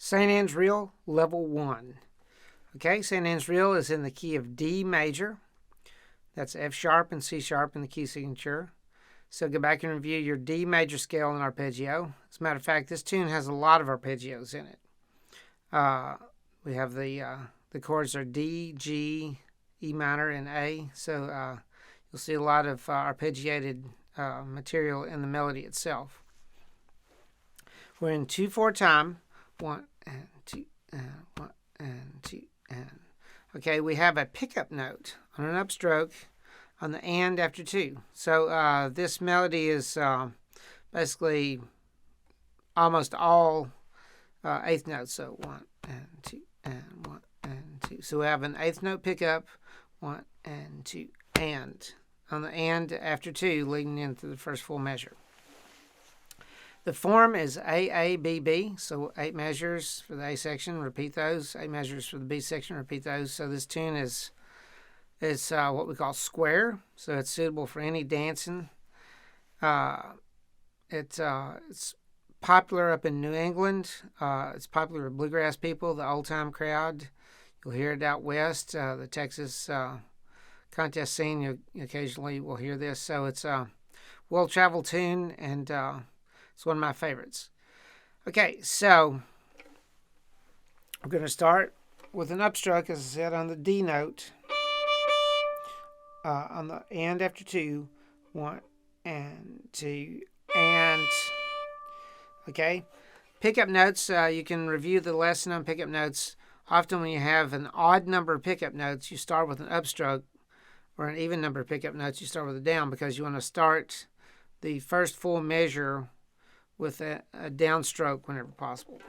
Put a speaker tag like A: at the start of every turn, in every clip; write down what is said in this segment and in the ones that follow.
A: St. Anne's Reel, Level 1. Okay, St. Anne's Reel is in the key of D major. That's F sharp and C sharp in the key signature. So go back and review your D major scale and arpeggio. As a matter of fact, this tune has a lot of arpeggios in it. We have the chords are D, G, E minor, and A. So you'll see a lot of arpeggiated material in the melody itself. We're in 2/4 time. 1 and 2 and 1 and 2 and. Okay, we have a pickup note on an upstroke on the and after 2. So this melody is basically almost all eighth notes. So 1 and 2 and 1 and 2. So we have an eighth note pickup, 1 and 2 and on the and after 2, leading into the first full measure. The form is AABB, so 8 measures for the A section, repeat those. 8 measures for the B section, repeat those. So this tune is what we call square, so it's suitable for any dancing. It's popular up in New England. It's popular with bluegrass people, the old-time crowd. You'll hear it out west, the Texas contest scene. You occasionally will hear this. So it's a well-traveled tune, and it's one of my favorites. Okay, so I'm going to start with an upstroke, as I said, on the D note. On the and after 2, 1 and 2 and. Okay, pickup notes. You can review the lesson on pickup notes. Often when you have an odd number of pickup notes, you start with an upstroke, or an even number of pickup notes, you start with a down, because you want to start the first full measure with a downstroke whenever possible.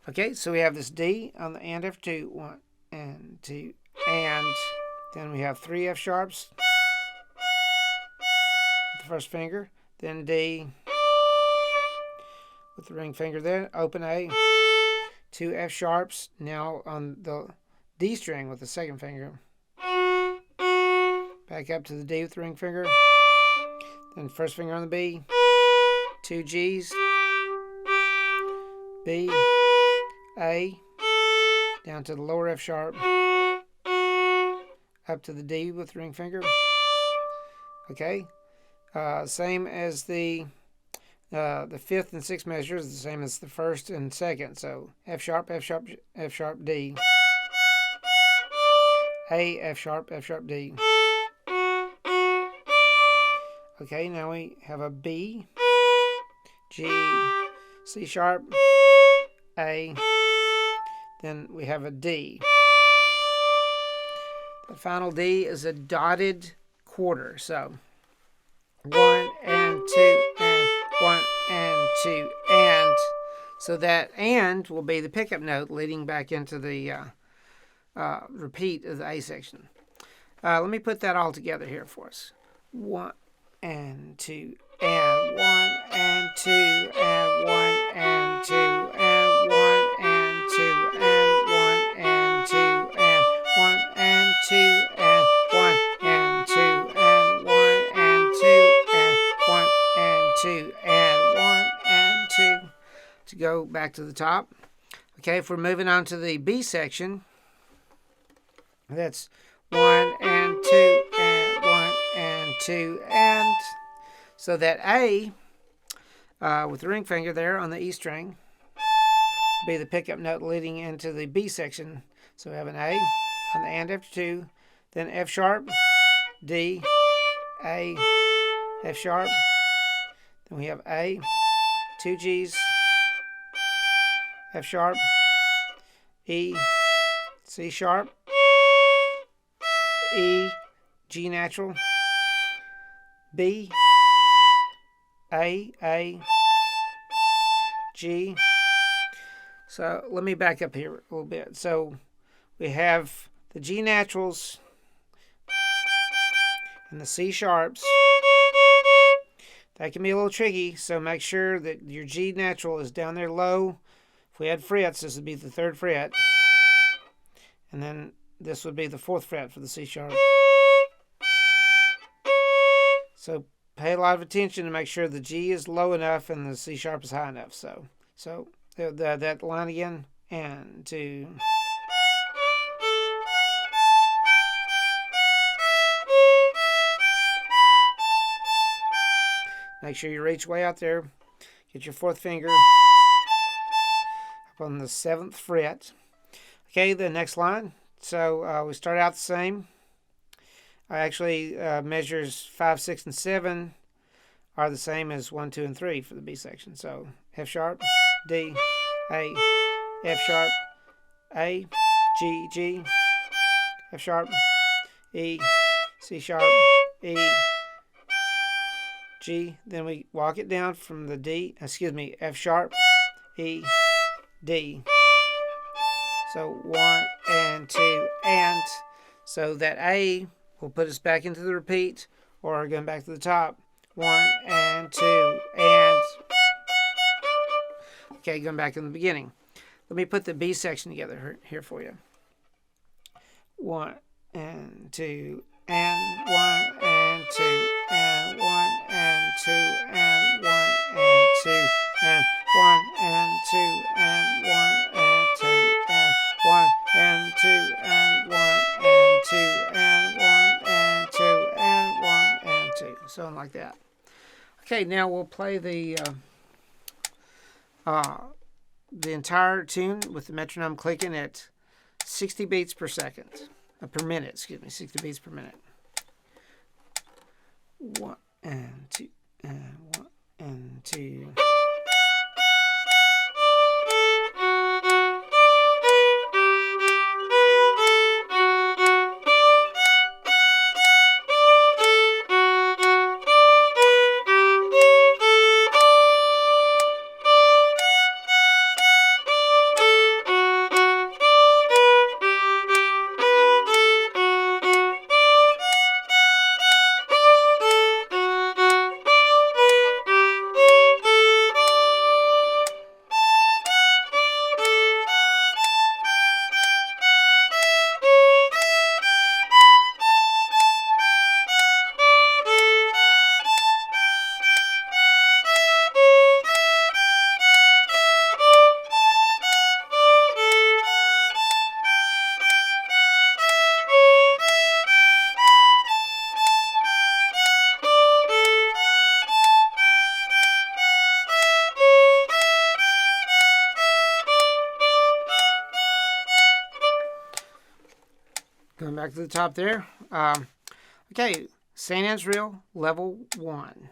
A: Okay, so we have this D on the and after 2, 1 and 2 and. Then we have 3 F sharps with the first finger, then D with the ring finger, then open A, 2 F sharps, now on the D string with the second finger, back up to the D with the ring finger, then first finger on the B, 2 G's, B, A, down to the lower F sharp, up to the D with the ring finger. Okay, same as the 5th and 6th measures, the same as the 1st and 2nd. So F sharp, F sharp, F sharp, D. A, F sharp, D. Okay, now we have a B, G, C sharp, A. Then we have a D. The final D is a dotted quarter. So 1 and 2 and 1 and 2 and. So that and will be the pickup note leading back into the repeat of the A section. Let me put that all together here for us. 1 and 2 and 1 and 2 and 1 and 2 and 1 and 2 and 1 and 2 and 1 and 2 and 1 and 2 and 1 and 2 and 1 and 2 and 1 and 2 to go back to the top. Okay, if we're moving on to the B section, that's 1 and 2 and 1 and 2 and. So that A with the ring finger there on the E string will be the pickup note leading into the B section. So we have an A on the and after 2, then F sharp, D, A, F sharp, then we have A, 2 G's, F sharp, E, C sharp, E, G natural, B, A, G. So let me back up here a little bit. So we have the G naturals and the C sharps. That can be a little tricky, so make sure that your G natural is down there low. If we had frets, this would be the 3rd fret. And then this would be the 4th fret for the C sharp. So pay a lot of attention to make sure the G is low enough and the C sharp is high enough. So that line again, and 2. Make sure you reach way out there. Get your 4th finger up on the 7th fret. Okay, the next line. So we start out the same. Actually, measures 5, 6, and 7 are the same as 1, 2, and 3 for the B section. So F sharp, D, A, F sharp, A, G, G, F sharp, E, C sharp, E, G. Then we walk it down from the D, F sharp, E, D. So 1 and 2 and. So that A will put us back into the repeat, or going back to the top. 1 and 2 and. Okay, going back in the beginning. Let me put the B section together here for you. 1 and 2 and 1 and 2 and 1 and 2 and 1 and 2 and 1 and 2 and 1 and 2 and 1 and 2 and 1 and 2 and 1 and 2 and 1 and 2. Something like that. Okay, now we'll play the entire tune with the metronome clicking at 60 beats per second. Per minute, 60 beats per minute. 1 and 2 and 1 and 2. Going back to the top there. Okay, St. Anne's Reel, level 1.